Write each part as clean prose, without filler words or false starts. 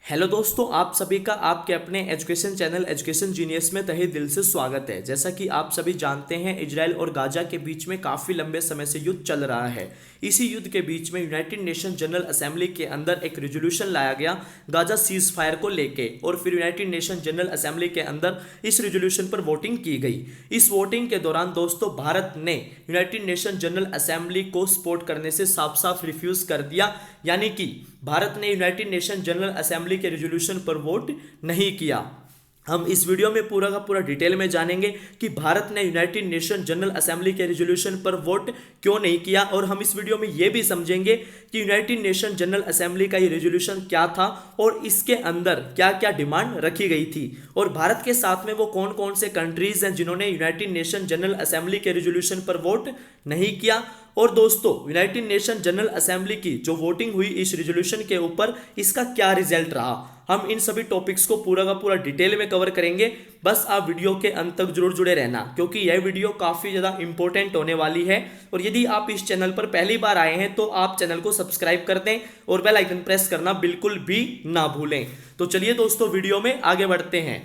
Hello दोस्तों, आप सभी का आपके अपने एजुकेशन चैनल एजुकेशन जीनियस में तहे दिल से स्वागत है। जैसा कि आप सभी जानते हैं, इजराइल और गाजा के बीच में काफ़ी लंबे समय से युद्ध चल रहा है। इसी युद्ध के बीच में यूनाइटेड नेशन जनरल असेंबली के अंदर एक रेजोल्यूशन लाया गया गाजा सीज फायर को लेके, और फिर यूनाइटेड नेशन जनरल असेंबली के अंदर इस रेजोल्यूशन पर वोटिंग की गई। इस वोटिंग के दौरान दोस्तों भारत ने यूनाइटेड नेशन जनरल असेंबली को सपोर्ट करने से साफ साफ रिफ्यूज कर दिया, यानी कि भारत ने यूनाइटेड नेशन जनरल असेंबली के रेजोल्यूशन पर वोट नहीं किया। हम इस वीडियो में पूरा का पूरा डिटेल में जानेंगे कि भारत ने यूनाइटेड नेशन जनरल असेंबली के रेजोल्यूशन पर वोट क्यों नहीं किया, और हम इस वीडियो में यह भी समझेंगे कि यूनाइटेड नेशन जनरल असेंबली का ये रेजोल्यूशन क्या था और इसके अंदर क्या क्या डिमांड रखी गई थी, और भारत के साथ में वो कौन कौन से कंट्रीज हैं जिन्होंने यूनाइटेड नेशन जनरल असेंबली के रेजोल्यूशन पर वोट नहीं किया। और दोस्तों यूनाइटेड नेशन जनरल असेंबली की जो वोटिंग हुई इस रेजोल्यूशन के ऊपर, इसका क्या रिजल्ट रहा, हम इन सभी टॉपिक्स को पूरा का पूरा डिटेल में कवर करेंगे। बस आप वीडियो के अंत तक जरूर जुड़े रहना, क्योंकि यह वीडियो काफ़ी ज़्यादा इंपॉर्टेंट होने वाली है। और यदि आप इस चैनल पर पहली बार आए हैं तो आप चैनल को सब्सक्राइब कर दें और बेल आइकन प्रेस करना बिल्कुल भी ना भूलें। तो चलिए दोस्तों वीडियो में आगे बढ़ते हैं।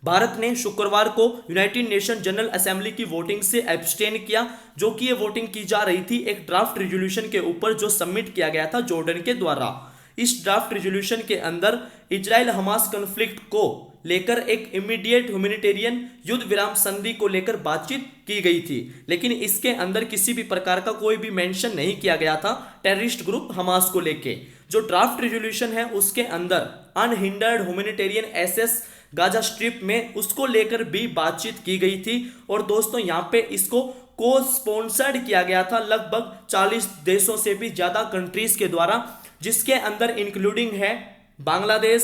भारत ने शुक्रवार को यूनाइटेड नेशन जनरल असेंबली की वोटिंग से एब्सटेन किया, जो कि ये वोटिंग की जा रही थी एक ड्राफ्ट रेजोल्यूशन के ऊपर जो सबमिट किया गया था जॉर्डन के द्वारा। इस ड्राफ्ट रेजोल्यूशन के अंदर इजराइल हमास कॉन्फ्लिक्ट को लेकर एक इमीडिएट ह्यूमैनिटेरियन युद्ध विराम संधि को लेकर बातचीत की गई थी, लेकिन इसके अंदर किसी भी प्रकार का कोई भी मेंशन नहीं किया गया था टेररिस्ट ग्रुप हमास को लेके। जो ड्राफ्ट रेजोल्यूशन है उसके अंदर unhindered humanitarian access Gaza strip में उसको लेकर भी बातचीत की गई थी। और दोस्तों यहाँ पे इसको को स्पॉन्सर्ड किया गया था लगभग 40 देशों से भी ज्यादा कंट्रीज के द्वारा, जिसके अंदर इंक्लूडिंग है बांग्लादेश,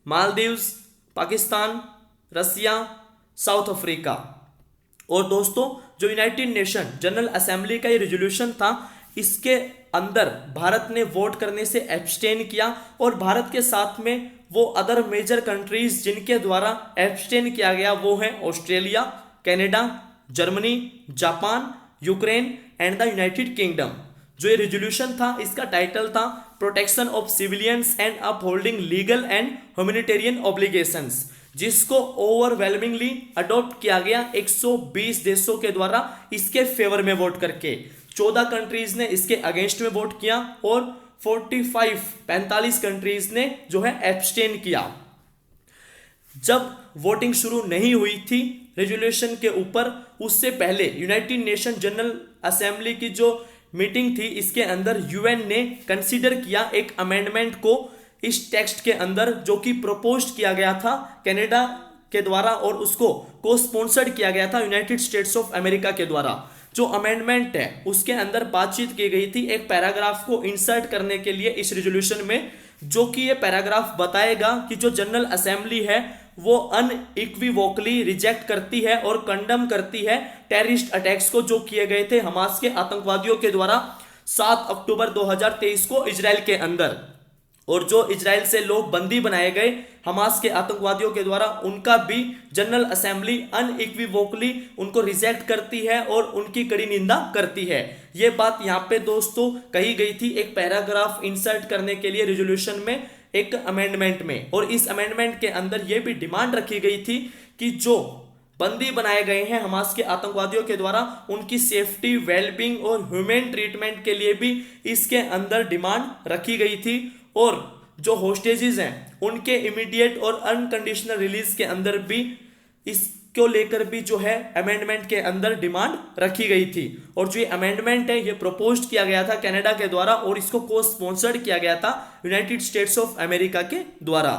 मालदीव्स, पाकिस्तान, रसिया, साउथ अफ्रीका। और दोस्तों जो यूनाइटेड नेशन जनरल असेंबली का ये रेजोल्यूशन था, इसके अंदर भारत ने वोट करने से एब्सटेन किया, और भारत के साथ में वो अदर मेजर कंट्रीज जिनके द्वारा एब्सटेन किया गया वो हैं Australia, Canada, Germany, Japan, Ukraine and the United kingdom. जो ये रेजोल्यूशन था इसका टाइटल था protection of civilians and upholding legal and humanitarian obligations, जिसको ओवरवेलमिंगली अडॉप्ट किया गया 120 देशों के द्वारा इसके फेवर में वोट करके। 14 कंट्रीज ने इसके अगेंस्ट में वोट किया और 45 कंट्रीज ने जो है एब्सटेन किया। जब वोटिंग शुरू नहीं हुई थी रेजोल्यूशन के ऊपर, उससे पहले यूनाइटेड नेशन जनरल असेंबली की जो मीटिंग थी इसके अंदर यूएन ने कंसीडर किया एक अमेंडमेंट को इस टेक्स्ट के अंदर, जो कि प्रपोज्ड किया गया था कनाडा के द्वारा और उसको को स्पॉन्सर्ड किया गया था यूनाइटेड स्टेट्स ऑफ अमेरिका के द्वारा। जो अमेंडमेंट है उसके अंदर बातचीत की गई थी एक पैराग्राफ को इंसर्ट करने के लिए इस रेजोल्यूशन में, जो कि ये पैराग्राफ बताएगा कि जो जनरल असेंबली है वो अनइक्विवोकली रिजेक्ट करती है और कंडम करती है टेररिस्ट अटैक्स को जो किए गए थे हमास के आतंकवादियों के द्वारा 7 अक्टूबर 2023 को इजराइल के अंदर। और जो इजराइल से लोग बंदी बनाए गए हमास के आतंकवादियों के द्वारा, उनका भी जनरल असेंबली अनइक्विवोकली उनको रिजेक्ट करती है और उनकी कड़ी निंदा करती है। ये बात यहाँ पे दोस्तों कही गई थी एक पैराग्राफ इंसर्ट करने के लिए रेजोल्यूशन में एक अमेंडमेंट में। और इस अमेंडमेंट के अंदर यह भी डिमांड रखी गई थी कि जो बंदी बनाए गए हैं हमास के आतंकवादियों के द्वारा, उनकी सेफ्टी, वेलबींग और ह्यूमन ट्रीटमेंट के लिए भी इसके अंदर डिमांड रखी गई थी। और जो होस्टेजेस हैं उनके इमीडिएट और अनकंडीशनल रिलीज के अंदर भी इसको लेकर भी जो है अमेंडमेंट के अंदर डिमांड रखी गई थी। और जो ये अमेंडमेंट है ये प्रपोज्ड किया गया था कनाडा के द्वारा और इसको को स्पॉन्सर्ड किया गया था यूनाइटेड स्टेट्स ऑफ अमेरिका के द्वारा।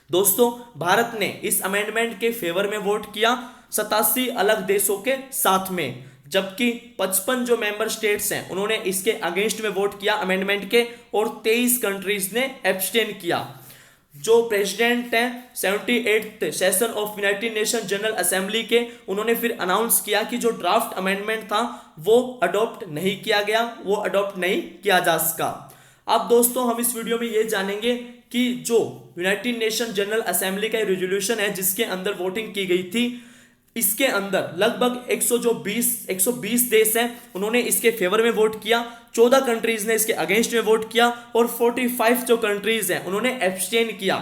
दोस्तों भारत ने इस अमेंडमेंट के फेवर में वोट किया 87 अलग देशों के साथ में, जबकि 55 जो मेंबर स्टेट्स हैं उन्होंने इसके अगेंस्ट में वोट किया अमेंडमेंट के, और 23 कंट्रीज ने एब्सटेन किया। जो प्रेसिडेंट हैं 78th session of United nation general assembly के, उन्होंने फिर अनाउंस किया कि जो ड्राफ्ट अमेंडमेंट था वो अडॉप्ट नहीं किया गया, वो अडॉप्ट नहीं किया जा सका। अब दोस्तों हम इस वीडियो में ये जानेंगे कि जो यूनाइटेड नेशन जनरल असेंबली का रेजोल्यूशन है जिसके अंदर वोटिंग की गई थी इसके अंदर लगभग 120 देश हैं, उन्होंने इसके फेवर में वोट किया, 14 कंट्रीज ने इसके अगेंस्ट में वोट किया और 45 जो कंट्रीज हैं उन्होंने एब्सटेन किया।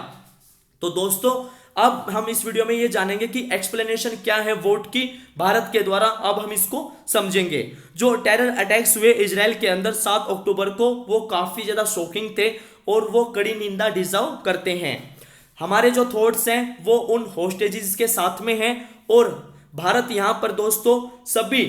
तो दोस्तों अब हम इस वीडियो में ये जानेंगे कि एक्सप्लेनेशन क्या है वोट की भारत के द्वारा। अब हम इसको समझेंगे। जो टेरर अटैक्स हुए इजराइल के अंदर 7 अक्टूबर को, वो काफी ज्यादा शॉकिंग थे और वो कड़ी निंदा डिजर्व करते हैं। हमारे जो थॉट्स हैं वो उन होस्टेजेस के साथ में हैं और भारत यहां पर दोस्तों सभी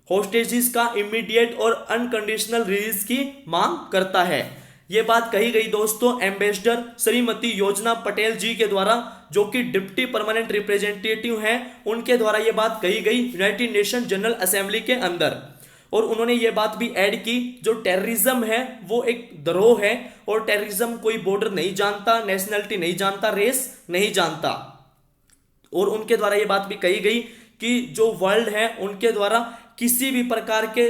होस्टेजेस का इमीडिएट और अनकंडीशनल रिलीज की मांग करता है। यह बात कही गई दोस्तों एम्बेसडर श्रीमती योजना पटेल जी के द्वारा, जो कि डिप्टी परमानेंट रिप्रेजेंटेटिव हैं, उनके द्वारा यह बात कही गई यूनाइटेड नेशन जनरल असेंबली के अंदर। और उन्होंने ये बात भी ऐड की, जो टेररिज्म है वो एक धरोहर है और टेररिज्म कोई बॉर्डर नहीं जानता, नेशनलिटी नहीं जानता, रेस नहीं जानता। और उनके द्वारा ये बात भी कही गई कि जो वर्ल्ड है उनके द्वारा किसी भी प्रकार के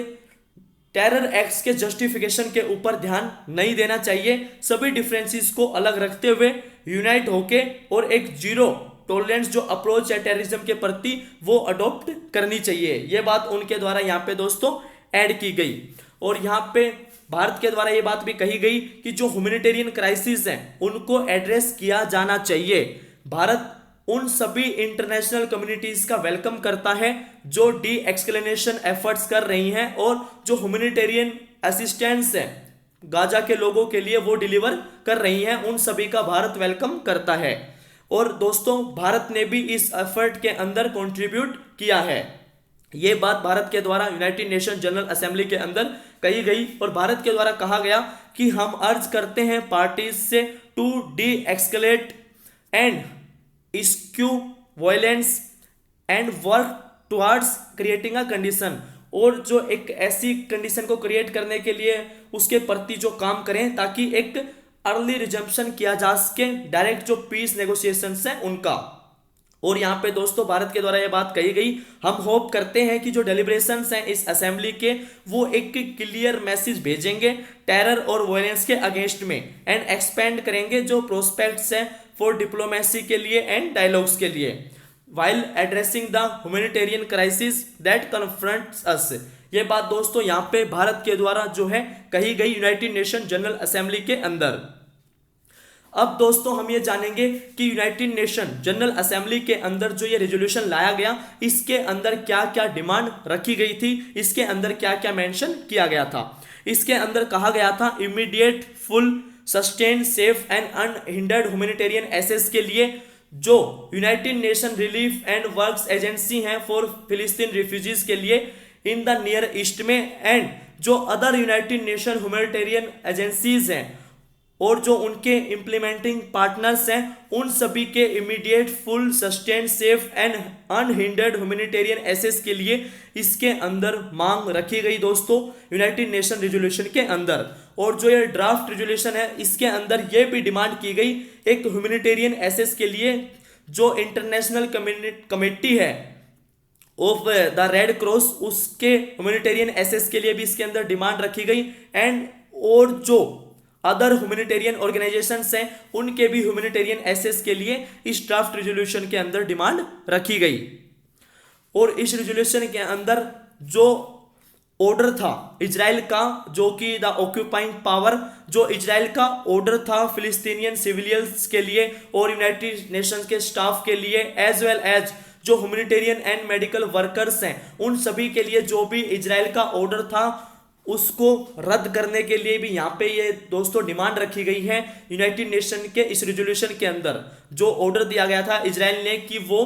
टेरर एक्ट्स के जस्टिफिकेशन के ऊपर ध्यान नहीं देना चाहिए। सभी डिफरेंसेस को अलग रखते हुए यूनाइट होके और एक जीरो टॉलरेंस जो अप्रोच है टेररिज्म के प्रति वो अडॉप्ट करनी चाहिए। यह बात उनके द्वारा यहाँ पे दोस्तों ऐड की गई। और यहाँ पे भारत के द्वारा यह बात भी कही गई कि जो ह्यूमैनिटेरियन क्राइसिस हैं उनको एड्रेस किया जाना चाहिए। भारत उन सभी इंटरनेशनल कम्युनिटीज का वेलकम करता है जो डी एक्सक्लेनेशन एफर्ट्स कर रही हैं और जो ह्यूमैनिटेरियन असिस्टेंस है गाजा के लोगों के लिए वो डिलीवर कर रही हैं, उन सभी का भारत वेलकम करता है। और दोस्तों भारत ने भी इस एफर्ट के अंदर कंट्रीब्यूट किया है। ये बात भारत के द्वारा यूनाइटेड नेशन जनरल असेंबली के अंदर कही गई और भारत के द्वारा कहा गया कि हम अर्ज करते हैं पार्टीज से to deescalate and eschew violence and work towards creating a condition, और जो एक ऐसी कंडीशन को क्रिएट करने के लिए उसके प्रति जो काम करें ताकि एक अर्ली रिजम्पशन किया जा सके डायरेक्ट जो पीस नेगोशिएशंस हैं उनका। और यहाँ पे दोस्तों भारत के द्वारा ये बात कही गई, हम होप करते हैं कि जो डेलिब्रेशंस हैं इस असेंबली के वो एक क्लियर मैसेज भेजेंगे टेरर और वायलेंस के अगेंस्ट में एंड एक्सपेंड करेंगे जो प्रोस्पेक्ट्स हैं फॉर डिप्लोमेसी के लिए एंड डायलॉग्स के लिए while addressing the humanitarian crisis that confronts us। ये बात दोस्तों यहाँ पे भारत के द्वारा जो है कही गई यूनाइटेड नेशन जनरल असेंबली के अंदर। अब दोस्तों हम ये जानेंगे कि यूनाइटेड नेशन जनरल असेंबली के अंदर जो ये रेजोल्यूशन लाया गया इसके अंदर क्या क्या डिमांड रखी गई थी, इसके अंदर क्या क्या मेंशन किया गया था। इसके अंदर कहा गया था immediate full sustain safe and unhindered humanitarian access के लिए जो united nation relief and works agency हैं फॉर फिलिस्तीन रिफ्यूजीज के लिए इन द नियर ईस्ट में, एंड जो other united nation humanitarian agencies हैं और जो उनके इम्प्लीमेंटिंग पार्टनर्स हैं उन सभी के immediate full sustain safe and unhindered humanitarian access के लिए इसके अंदर मांग रखी गई दोस्तों यूनाइटेड नेशन रेजोल्यूशन के अंदर। और जो ये ड्राफ्ट रेजोल्यूशन है इसके अंदर ये भी डिमांड की गई एक ह्यूमैनिटेरियन एक्सेस के लिए जो इंटरनेशनल कमेटी है ऑफ द रेड क्रॉस उसके ह्यूमैनिटेरियन एक्सेस के लिए भी इसके अंदर डिमांड रखी गई एंड और जो अदर ह्यूमैनिटेरियन ऑर्गेनाइजेशंस हैं उनके भी ह्यूमैनिटेरियन एक्सेस के लिए इस ड्राफ्ट रेजोल्यूशन के अंदर डिमांड रखी गई। और इस रेजोल्यूशन के अंदर जो ऑर्डर था इजराइल का, जो कि द ऑक्यूपाइंग पावर, जो इजराइल का ऑर्डर था फिलिस्तीनियन सिविलियंस के लिए और यूनाइटेड नेशंस के स्टाफ के लिए एज वेल एज जो ह्यूमैनिटेरियन एंड मेडिकल वर्कर्स हैं उन सभी के लिए जो भी इजराइल का ऑर्डर था उसको रद्द करने के लिए भी यहाँ पे ये दोस्तों डिमांड रखी गई है यूनाइटेड नेशन के इस रेजोल्यूशन के अंदर। जो ऑर्डर दिया गया था इजराइल ने कि वो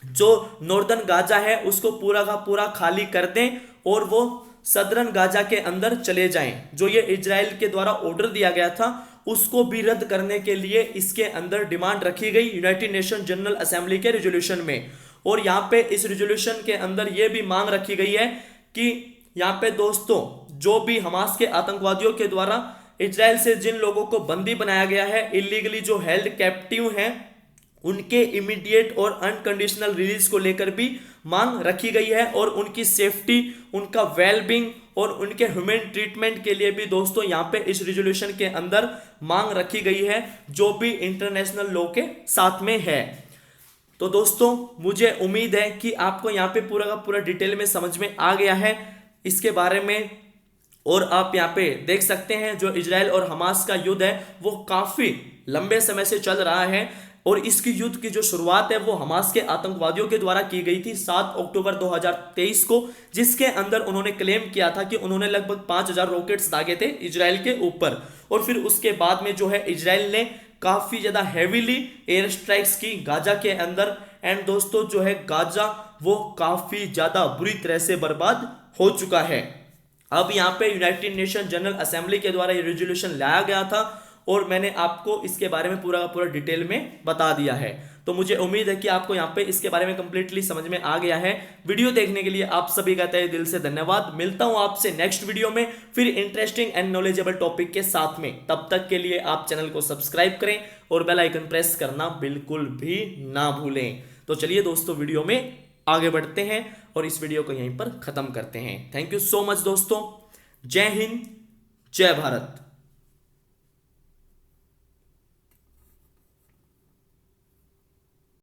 जो नॉर्दर्न गाजा है उसको पूरा का पूरा खाली कर दें और वो सदर्न गाजा के अंदर चले जाएं। जो ये इजराइल के द्वारा ऑर्डर दिया गया था उसको भी रद्द करने के लिए इसके अंदर डिमांड रखी गई यूनाइटेड नेशन जनरल असेंबली के रेजोल्यूशन में। और यहाँ पे इस रेजोल्यूशन के अंदर ये भी मांग रखी गई है कि यहाँ पे दोस्तों जो भी हमास के आतंकवादियों के द्वारा इजराइल से जिन लोगों को बंदी बनाया गया है, इलीगली जो हेल्ड कैप्टिव हैं, उनके इमीडिएट और अनकंडीशनल रिलीज को लेकर भी मांग रखी गई है और उनकी सेफ्टी, उनका वेलबींग और उनके ह्यूमन ट्रीटमेंट के लिए भी दोस्तों यहाँ पे इस रेजोल्यूशन के अंदर मांग रखी गई है जो भी इंटरनेशनल लॉ के साथ में है। तो दोस्तों मुझे उम्मीद है कि आपको यहाँ पे पूरा का पूरा डिटेल में समझ में आ गया है इसके बारे में। और आप यहाँ पे देख सकते हैं जो इजराइल और हमास का युद्ध है वो काफी लंबे समय से चल रहा है, और इसकी युद्ध की जो शुरुआत है वो हमास के आतंकवादियों के द्वारा की गई थी 7 अक्टूबर 2023 को, जिसके अंदर उन्होंने क्लेम किया था कि उन्होंने लगभग 5000 रॉकेट्स दागे थे इजराइल के ऊपर। और फिर उसके बाद में जो है इजराइल ने काफी ज्यादा हेवीली एयर स्ट्राइक्स की गाजा के अंदर। एंड दोस्तों जो है गाजा वो काफी ज्यादा बुरी तरह से बर्बाद हो चुका है। अब यहाँ पे यूनाइटेड नेशन जनरल असेंबली के द्वारा ये रेजोल्यूशन लाया गया था, और मैंने आपको इसके बारे में पूरा का पूरा डिटेल में बता दिया है। तो मुझे उम्मीद है कि आपको यहाँ पे इसके बारे में कंप्लीटली समझ में आ गया है। वीडियो देखने के लिए आप सभी का तहे दिल से धन्यवाद। मिलता हूं आपसे नेक्स्ट वीडियो में फिर इंटरेस्टिंग एंड नॉलेजेबल टॉपिक के साथ में। तब तक के लिए आप चैनल को सब्सक्राइब करें और बेल आइकन प्रेस करना बिल्कुल भी ना भूलें। तो चलिए दोस्तों वीडियो में आगे बढ़ते हैं और इस वीडियो को यहीं पर खत्म करते हैं। थैंक यू सो मच दोस्तों। जय हिंद, जय भारत।